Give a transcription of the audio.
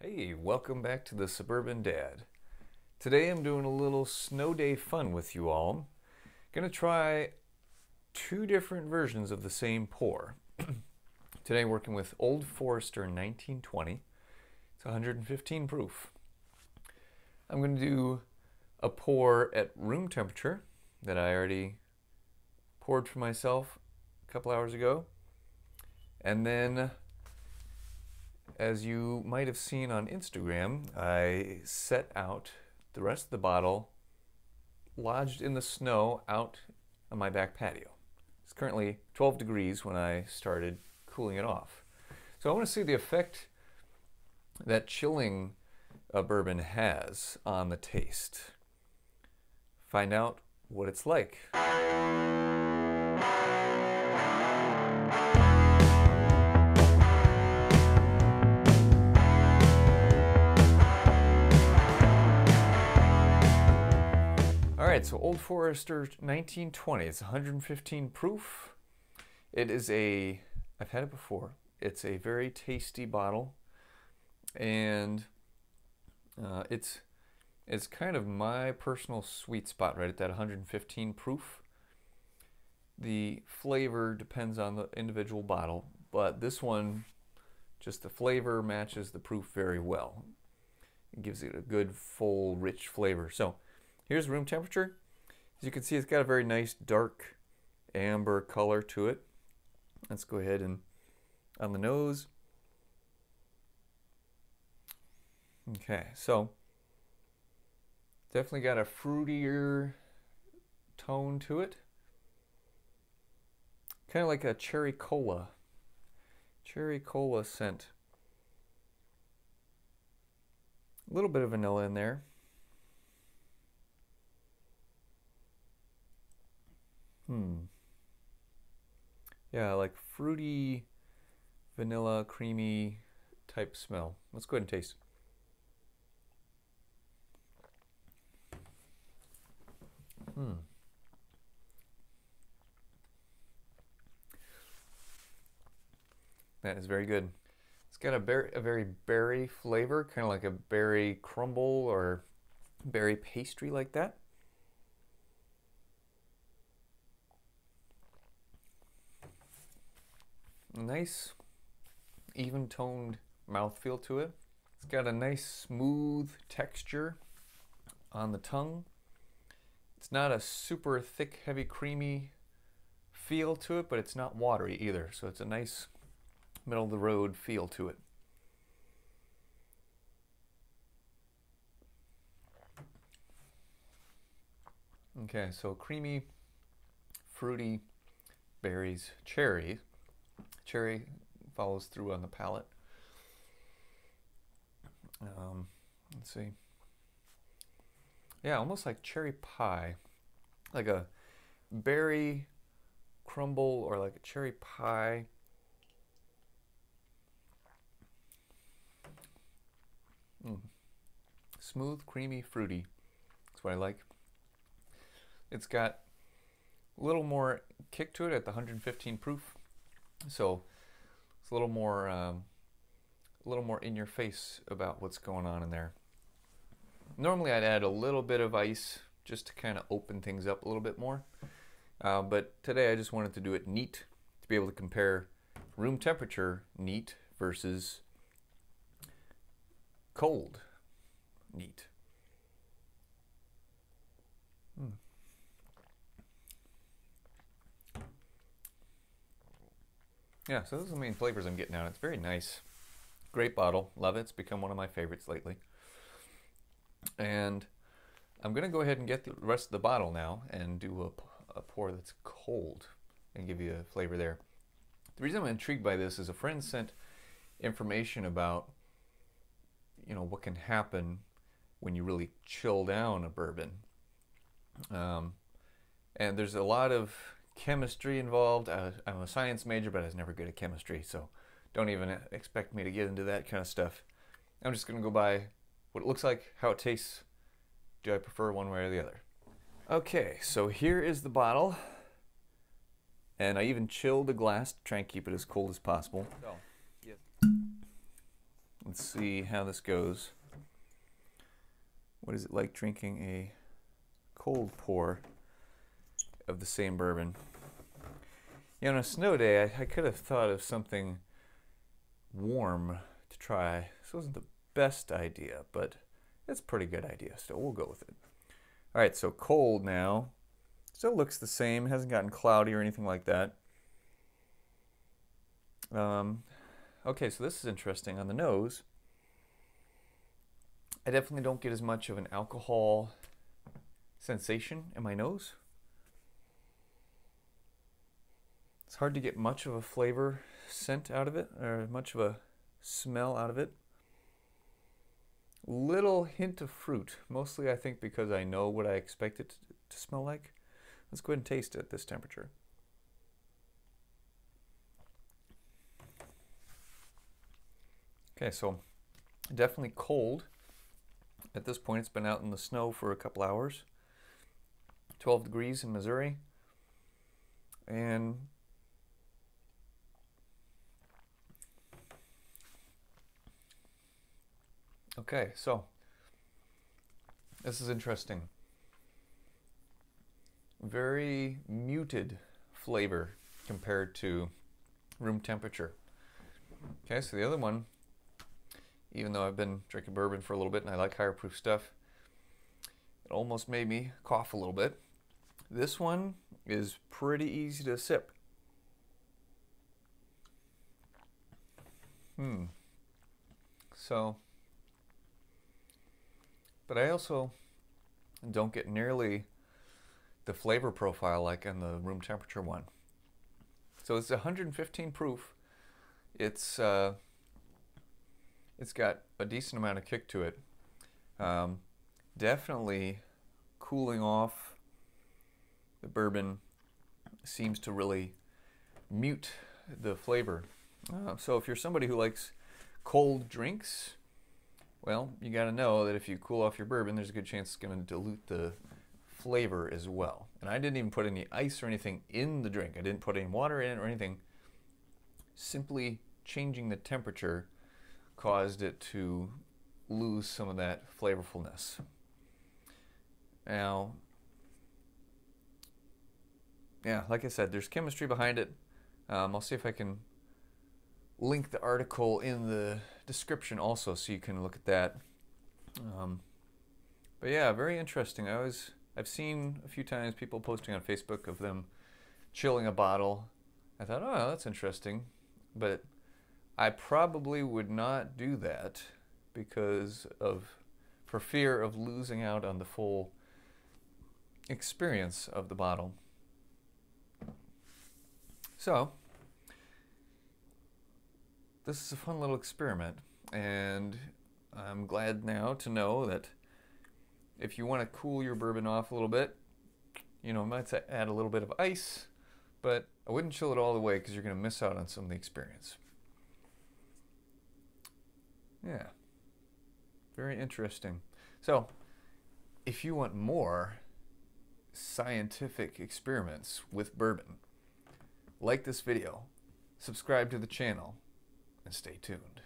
Hey, welcome back to the Suburban Dad. Today I'm doing a little snow day fun with you all. Gonna try two different versions of the same pour. Today working with Old Forester 1920. It's 115 proof. I'm gonna do a pour at room temperature that I already poured for myself a couple hours ago. And then, as you might have seen on Instagram, I set out the rest of the bottle lodged in the snow out on my back patio. It's currently 12 degrees when I started cooling it off. So I want to see the effect that chilling a bourbon has on the taste. Find out what it's like. Alright, so Old Forester 1920, it's 115 proof. It is I've had it before, it's a very tasty bottle, and it's kind of my personal sweet spot right at that 115 proof. The flavor depends on the individual bottle, but this one, just the flavor matches the proof very well. It gives it a good, full, rich flavor. So here's room temperature. As you can see, it's got a very nice dark amber color to it. Let's go ahead and on the nose. Okay, so definitely got a fruitier tone to it. Kind of like a cherry cola scent. A little bit of vanilla in there. Yeah, like fruity, vanilla, creamy type smell. Let's go ahead and taste. That is very good. It's got a very berry flavor, kind of like a berry crumble or berry pastry like that. Nice, even-toned mouthfeel to it. It's got a nice smooth texture on the tongue. It's not a super thick, heavy, creamy feel to it, but it's not watery either. So it's a nice middle-of-the-road feel to it. Okay, so creamy, fruity berries, cherry. Cherry follows through on the palate. Let's see. Yeah, almost like cherry pie. Like a berry crumble or like a cherry pie. Smooth, creamy, fruity. That's what I like. It's got a little more kick to it at the 115 proof. So it's a little more in your face about what's going on in there. Normally I'd add a little bit of ice just to kind of open things up a little bit more. But today I just wanted to do it neat, to be able to compare room temperature neat versus cold neat. Yeah, so those are the main flavors I'm getting out. It's very nice. Great bottle. Love it. It's become one of my favorites lately. And I'm going to go ahead and get the rest of the bottle now and do a pour that's cold and give you a flavor there. The reason I'm intrigued by this is a friend sent information about, you know, what can happen when you really chill down a bourbon. And there's a lot of chemistry involved. I'm a science major, but I was never good at chemistry, so don't even expect me to get into that kind of stuff. I'm just going to go by what it looks like, how it tastes. Do I prefer one way or the other? Okay, so here is the bottle, and I even chilled the glass to try and keep it as cold as possible. Let's see how this goes. What is it like drinking a cold pour of the same bourbon? You know, on a snow day, I could have thought of something warm to try. This wasn't the best idea, but it's a pretty good idea, so we'll go with it. All right, so cold now. Still looks the same, hasn't gotten cloudy or anything like that. Okay, so this is interesting. On the nose, I definitely don't get as much of an alcohol sensation in my nose. It's hard to get much of a flavor scent out of it, or much of a smell out of it. Little hint of fruit, mostly I think because I know what I expect it to smell like. Let's go ahead and taste it at this temperature. Okay, so definitely cold. At this point, it's been out in the snow for a couple hours. 12 degrees in Missouri. And okay, so this is interesting. Very muted flavor compared to room temperature. Okay, so the other one, even though I've been drinking bourbon for a little bit and I like higher proof stuff, it almost made me cough a little bit. This one is pretty easy to sip. So, but I also don't get nearly the flavor profile like on the room temperature one. So it's 115 proof. It's got a decent amount of kick to it. Definitely cooling off. The bourbon seems to really mute the flavor. So if you're somebody who likes cold drinks, well, you got to know that if you cool off your bourbon, there's a good chance it's going to dilute the flavor as well. And I didn't even put any ice or anything in the drink. I didn't put any water in it or anything. Simply changing the temperature caused it to lose some of that flavorfulness. Now, yeah, like I said, there's chemistry behind it. I'll see if I can link the article in the description also so you can look at that. But yeah, very interesting. I've seen a few times people posting on Facebook of them chilling a bottle. I thought, oh, that's interesting. But I probably would not do that for fear of losing out on the full experience of the bottle. So, this is a fun little experiment, and I'm glad now to know that if you want to cool your bourbon off a little bit, you know, might add a little bit of ice, but I wouldn't chill it all the way because you're going to miss out on some of the experience. Yeah, very interesting. So, if you want more scientific experiments with bourbon, like this video, subscribe to the channel, and stay tuned.